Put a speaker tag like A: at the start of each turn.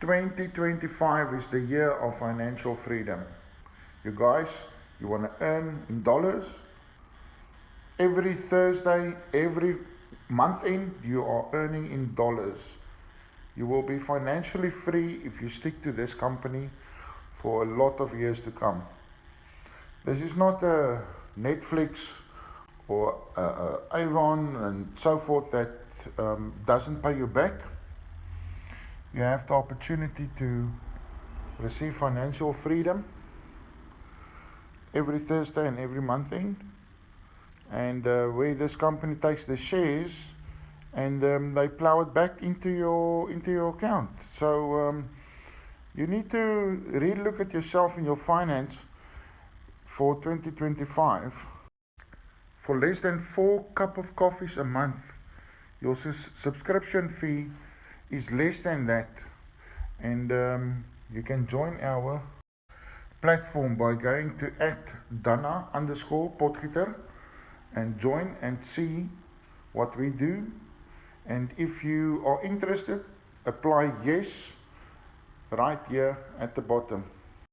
A: 2025 is the year of financial freedom. You guys, you want to earn in dollars. Every Thursday, every month end, you are earning in dollars. You will be financially free if you stick to this company for a lot of years to come. This is not a Netflix or Avon and so forth that doesn't pay you back. You have the opportunity to receive financial freedom every Thursday and every month end, and where this company takes the shares and they plow it back into your account. So you need to really look at yourself and your finance for 2025. For less than 4 cups of coffees a month, your subscription fee is less than that, and you can join our platform by going to @Dana_Potgieter and join and see what we do. And if you are interested, apply yes right here at the bottom.